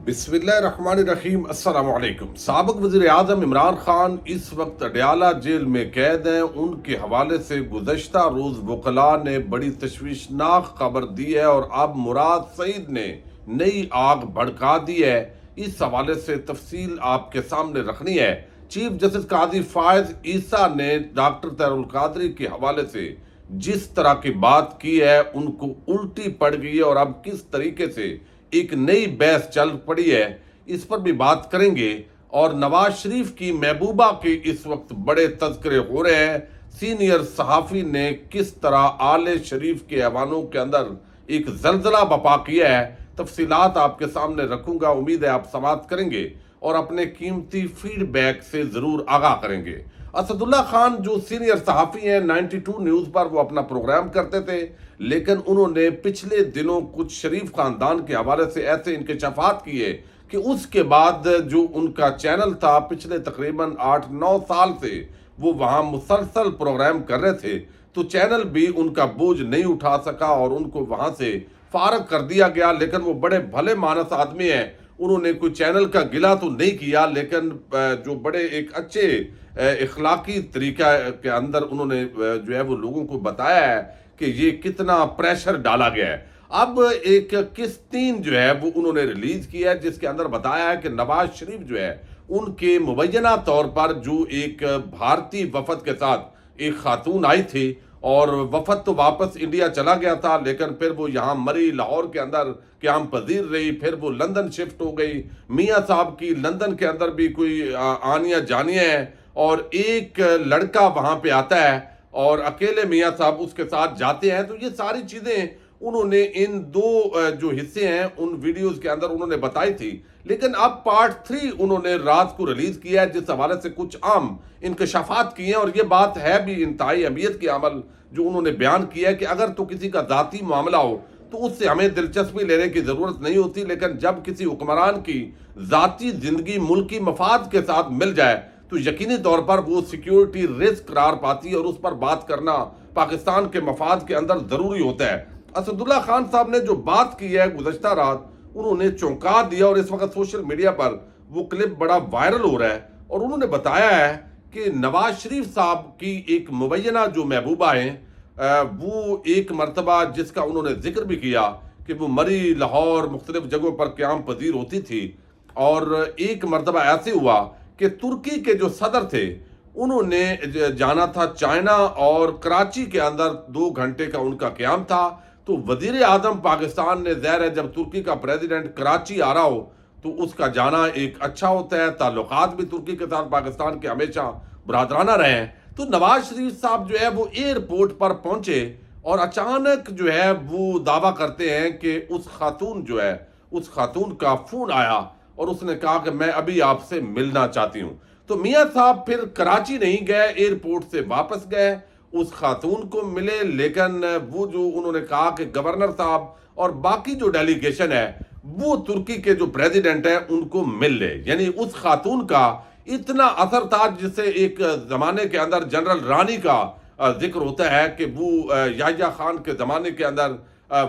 بسم اللہ الرحمن الرحیم۔ السلام علیکم۔ سابق وزیر اعظم عمران خان اس وقت اڈیالہ جیل میں قید ہیں۔ ان کے حوالے سے گزشتہ روز وکلاء نے بڑی تشویشناک خبر دی ہے اور اب مراد سعید نے نئی آگ بھڑکا دی ہے۔ اس حوالے سے تفصیل آپ کے سامنے رکھنی ہے۔ چیف جسٹس قاضی فائز عیسیٰ نے ڈاکٹر طاہر القادری کے حوالے سے جس طرح کی بات کی ہے ان کو الٹی پڑ گئی ہے، اور اب کس طریقے سے ایک نئی بحث چل پڑی ہے اس پر بھی بات کریں گے۔ اور نواز شریف کی محبوبہ کے اس وقت بڑے تذکرے ہو رہے ہیں۔ سینئر صحافی نے کس طرح آل شریف کے ایوانوں کے اندر ایک زلزلہ بپا کیا ہے، تفصیلات آپ کے سامنے رکھوں گا۔ امید ہے آپ سماعت کریں گے اور اپنے قیمتی فیڈ بیک سے ضرور آگاہ کریں گے۔ اسد اللہ خان جو سینئر صحافی ہیں 92 نیوز پر وہ اپنا پروگرام کرتے تھے، لیکن انہوں نے پچھلے دنوں کچھ شریف خاندان کے حوالے سے ایسے انکشافات کیے کہ اس کے بعد جو ان کا چینل تھا پچھلے تقریباً 8-9 سال سے وہ وہاں مسلسل پروگرام کر رہے تھے، تو چینل بھی ان کا بوجھ نہیں اٹھا سکا اور ان کو وہاں سے فارغ کر دیا گیا۔ لیکن وہ بڑے بھلے مانس آدمی ہیں، انہوں نے کوئی چینل کا گلہ تو نہیں کیا، لیکن جو بڑے ایک اچھے اخلاقی طریقہ کے اندر انہوں نے جو ہے وہ لوگوں کو بتایا ہے کہ یہ کتنا پریشر ڈالا گیا ہے۔ اب ایک قسطین جو ہے وہ انہوں نے ریلیز کیا ہے جس کے اندر بتایا ہے کہ نواز شریف جو ہے ان کے مبینہ طور پر جو ایک بھارتی وفد کے ساتھ ایک خاتون آئی تھی، اور وفد تو واپس انڈیا چلا گیا تھا، لیکن پھر وہ یہاں مری لاہور کے اندر قیام پذیر رہی، پھر وہ لندن شفٹ ہو گئی۔ میاں صاحب کی لندن کے اندر بھی کوئی آنیاں جانیاں ہیں، اور ایک لڑکا وہاں پہ آتا ہے اور اکیلے میاں صاحب اس کے ساتھ جاتے ہیں۔ تو یہ ساری چیزیں انہوں نے ان دو جو حصے ہیں ان ویڈیوز کے اندر انہوں نے بتائی تھی، لیکن اب پارٹ 3 انہوں نے رات کو ریلیز کیا ہے جس حوالے سے کچھ عام انکشافات کیے ہیں، اور یہ بات ہے بھی انتہائی اہمیت کی عمل جو انہوں نے بیان کیا ہے کہ اگر تو کسی کا ذاتی معاملہ ہو تو اس سے ہمیں دلچسپی لینے کی ضرورت نہیں ہوتی، لیکن جب کسی حکمران کی ذاتی زندگی ملکی مفاد کے ساتھ مل جائے تو یقینی طور پر وہ سیکیورٹی رسک قرار پاتی ہے، اور اس پر بات کرنا پاکستان کے مفاد کے اندر ضروری ہوتا ہے۔ اسد اللہ خان صاحب نے جو بات کی ہے گزشتہ رات، انہوں نے چونکا دیا، اور اس وقت سوشل میڈیا پر وہ کلپ بڑا وائرل ہو رہا ہے، اور انہوں نے بتایا ہے کہ نواز شریف صاحب کی ایک مبینہ جو محبوبہ ہیں وہ ایک مرتبہ جس کا انہوں نے ذکر بھی کیا کہ وہ مری لاہور مختلف جگہوں پر قیام پذیر ہوتی تھی، اور ایک مرتبہ ایسے ہوا کہ ترکی کے جو صدر تھے انہوں نے جانا تھا چائنا، اور کراچی کے اندر 2 گھنٹے کا ان کا قیام تھا۔ تو وزیر اعظم پاکستان نے ظاہر ہے جب ترکی کا پریزیڈنٹ کراچی آ رہا ہو تو اس کا جانا ایک اچھا ہوتا ہے، تعلقات بھی ترکی کے ساتھ پاکستان کے ہمیشہ برادرانہ رہے ہیں۔ تو نواز شریف صاحب جو ہے وہ ایئرپورٹ پر پہنچے اور اچانک جو ہے وہ دعویٰ کرتے ہیں کہ اس خاتون کا فون آیا اور اس نے کہا کہ میں ابھی آپ سے ملنا چاہتی ہوں۔ تو میاں صاحب پھر کراچی نہیں گئے، ایئرپورٹ سے واپس گئے، اس خاتون کو ملے، لیکن وہ جو انہوں نے کہا کہ گورنر صاحب اور باقی جو ڈیلیگیشن ہے وہ ترکی کے جو پریزیڈنٹ ہیں ان کو مل لے۔ یعنی اس خاتون کا اتنا اثر تھا، جسے ایک زمانے کے اندر جنرل رانی کا ذکر ہوتا ہے کہ وہ یحییٰ خان کے زمانے کے اندر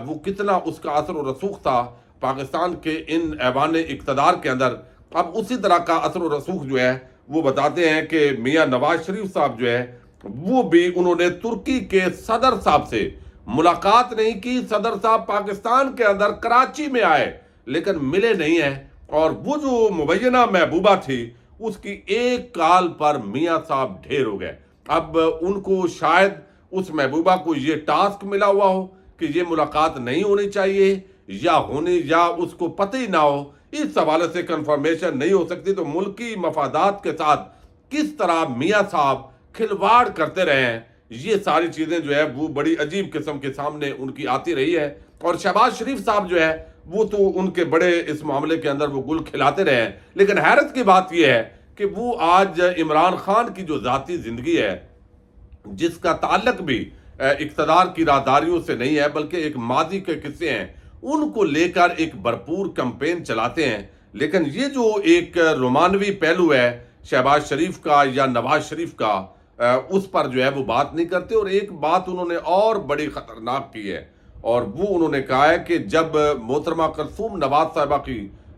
وہ کتنا اس کا اثر و رسوخ تھا پاکستان کے ان ایوان اقتدار کے اندر۔ اب اسی طرح کا اثر و رسوخ جو ہے وہ بتاتے ہیں کہ میاں نواز شریف صاحب جو ہے وہ بھی انہوں نے ترکی کے صدر صاحب سے ملاقات نہیں کی۔ صدر صاحب پاکستان کے اندر کراچی میں آئے لیکن ملے نہیں ہیں، اور وہ جو مبینہ محبوبہ تھی اس کی ایک کال پر میاں صاحب ڈھیر ہو گئے۔ اب ان کو شاید اس محبوبہ کو یہ ٹاسک ملا ہوا ہو کہ یہ ملاقات نہیں ہونی چاہیے، یا اس کو پتہ ہی نہ ہو، اس حوالے سے کنفرمیشن نہیں ہو سکتی۔ تو ملکی مفادات کے ساتھ کس طرح میاں صاحب کھلواڑ کرتے رہے ہیں، یہ ساری چیزیں جو ہے وہ بڑی عجیب قسم کے سامنے ان کی آتی رہی ہے۔ اور شہباز شریف صاحب جو ہے وہ تو ان کے بڑے اس معاملے کے اندر وہ گل کھلاتے رہے ہیں، لیکن حیرت کی بات یہ ہے کہ وہ آج عمران خان کی جو ذاتی زندگی ہے جس کا تعلق بھی اقتدار کی راہداریوں سے نہیں ہے بلکہ ایک ماضی کے قصے ہیں، ان کو لے کر ایک بھرپور کمپین چلاتے ہیں۔ لیکن یہ جو ایک رومانوی پہلو ہے شہباز شریف کا یا نواز شریف کا، اس پر جو ہے وہ بات نہیں کرتے۔ اور ایک بات انہوں نے اور بڑی خطرناک کی ہے، اور وہ انہوں نے کہا ہے کہ جب محترمہ کلثوم نواز صاحبہ کی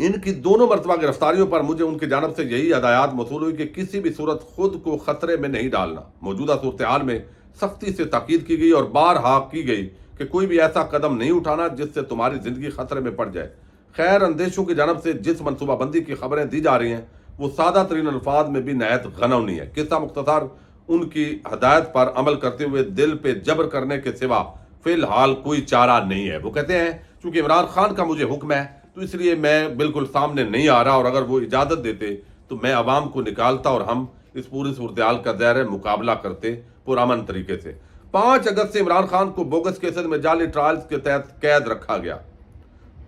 ان کی دونوں مرتبہ گرفتاریوں پر مجھے ان کی جانب سے یہی ہدایات موصول ہوئی کہ کسی بھی صورت خود کو خطرے میں نہیں ڈالنا۔ موجودہ صورتحال میں سختی سے تاکید کی گئی اور بارہا کی گئی کہ کوئی بھی ایسا قدم نہیں اٹھانا جس سے تمہاری زندگی خطرے میں پڑ جائے۔ خیر اندیشوں کی جانب سے جس منصوبہ بندی کی خبریں دی جا رہی ہیں وہ سادہ ترین الفاظ میں بھی نہایت غنونی ہے۔ قصہ مختصر ان کی ہدایت پر عمل کرتے ہوئے دل پہ جبر کرنے کے سوا فی الحال کوئی چارہ نہیں ہے۔ وہ کہتے ہیں چونکہ عمران خان کا مجھے حکم ہے تو اس لیے میں بالکل سامنے نہیں آ رہا، اور اگر وہ اجازت دیتے تو میں عوام کو نکالتا اور ہم اس پوری صورتحال کا زیر مقابلہ کرتے پرامن طریقے سے۔ 5 اگست سے عمران خان کو بوگس کیسز میں جعلی ٹرائلز کے تحت قید رکھا گیا۔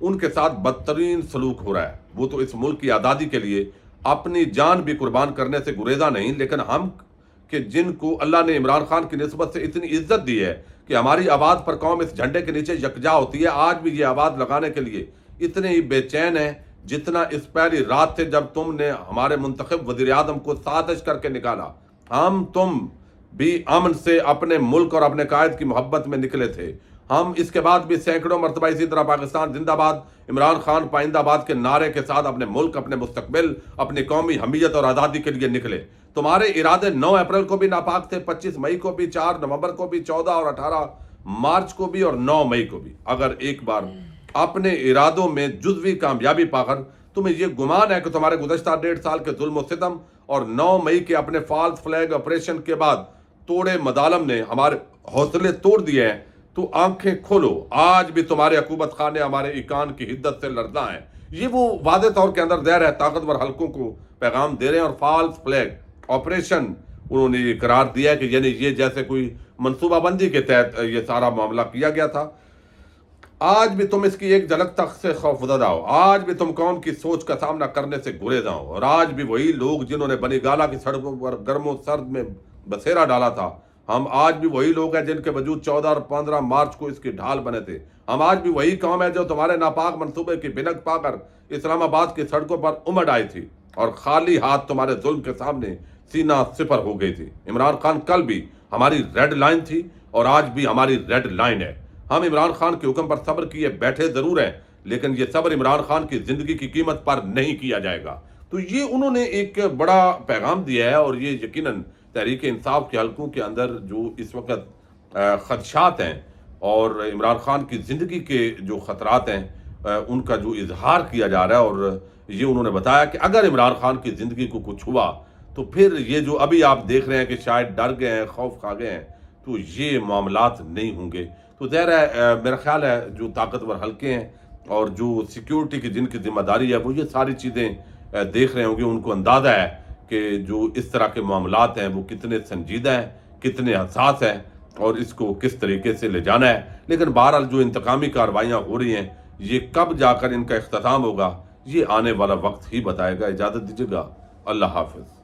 ان کے ساتھ بدترین سلوک ہو رہا ہے۔ وہ تو اس ملک کی آزادی کے لیے اپنی جان بھی قربان کرنے سے گریزاں نہیں، لیکن ہم کہ جن کو اللہ نے عمران خان کی نسبت سے اتنی عزت دی ہے کہ ہماری آواز پر قوم اس جھنڈے کے نیچے یکجا ہوتی ہے، آج بھی یہ آواز لگانے کے لیے اتنے ہی بے چین ہیں جتنا اس پہلی رات تھے جب تم نے ہمارے منتخب وزیر اعظم کو سازش کر کے نکالا۔ ہم تم بھی امن سے اپنے ملک اور اپنے قائد کی محبت میں نکلے تھے۔ ہم اس کے بعد بھی سینکڑوں مرتبہ اسی طرح پاکستان زندہ باد، عمران خان پائندہ باد کے نعرے کے ساتھ اپنے ملک، اپنے مستقبل، اپنی قومی حمیت اور آزادی کے لیے نکلے۔ تمہارے ارادے 9 اپریل کو بھی ناپاک تھے، 25 مئی کو بھی، 4 نومبر کو بھی، 14 اور 18 مارچ کو بھی اور 9 مئی کو بھی۔ اگر ایک بار اپنے ارادوں میں جزوی کامیابی پا کر تمہیں یہ گمان ہے کہ تمہارے گزشتہ 1.5 سال کے ظلم و ستم اور 9 مئی کے اپنے فالس فلیگ آپریشن کے بعد توڑے مظالم نے ہمارے حوصلے توڑ دیے ہیں تو آنکھیں کھولو، آج بھی تمہارے عقوبت خانے ہمارے ایقان کی حدت سے لرزاں ہیں۔ یہ وہ واضح طور کے اندر زہر ہے، طاقتور حلقوں کو پیغام دے رہے ہیں، اور فالس فلیگ آپریشن انہوں نے یہ قرار دیا ہے کہ یعنی یہ جیسے کوئی منصوبہ بندی کے تحت یہ سارا معاملہ کیا گیا تھا۔ آج بھی تم اس کی ایک جھلک تک سے خوف زدہ ہو، آج بھی تم قوم کی سوچ کا سامنا کرنے سے گریزاں ہو، اور آج بھی وہی لوگ جنہوں نے بنی گالہ کی سڑکوں پر گرم و سرد میں بسیرا ڈالا تھا، ہم آج بھی وہی لوگ ہیں جن کے وجود 14 اور 15 مارچ کو اس کی ڈھال بنے تھے۔ ہم آج بھی وہی قوم ہے جو تمہارے ناپاک منصوبے کی بھنک پا کر اسلام آباد کی سڑکوں پر امڑ آئی تھی اور خالی ہاتھ تمہارے ظلم کے سامنے سینہ سپر ہو گئی تھی۔ عمران خان کل بھی ہماری ریڈ لائن تھی اور آج بھی ہماری ریڈ لائن ہے۔ ہم عمران خان کے حکم پر صبر کیے بیٹھے ضرور ہیں، لیکن یہ صبر عمران خان کی زندگی کی قیمت پر نہیں کیا جائے گا۔ تو یہ انہوں نے ایک بڑا پیغام دیا ہے، اور یہ یقیناً تحریک انصاف کے حلقوں کے اندر جو اس وقت خدشات ہیں اور عمران خان کی زندگی کے جو خطرات ہیں ان کا جو اظہار کیا جا رہا ہے، اور یہ انہوں نے بتایا کہ اگر عمران خان کی زندگی کو کچھ ہوا تو پھر یہ جو ابھی آپ دیکھ رہے ہیں کہ شاید ڈر گئے ہیں، خوف کھا گئے ہیں، تو یہ معاملات نہیں ہوں گے۔ تو ظاہر ہے میرا خیال ہے جو طاقتور حلقے ہیں اور جو سیکیورٹی کی جن کی ذمہ داری ہے وہ یہ ساری چیزیں دیکھ رہے ہوں گے، ان کو اندازہ ہے کہ جو اس طرح کے معاملات ہیں وہ کتنے سنجیدہ ہیں، کتنے حساس ہیں، اور اس کو کس طریقے سے لے جانا ہے۔ لیکن بہرحال جو انتقامی کارروائیاں ہو رہی ہیں یہ کب جا کر ان کا اختتام ہوگا یہ آنے والا وقت ہی بتائے گا۔ اجازت دیجیے گا، اللہ حافظ۔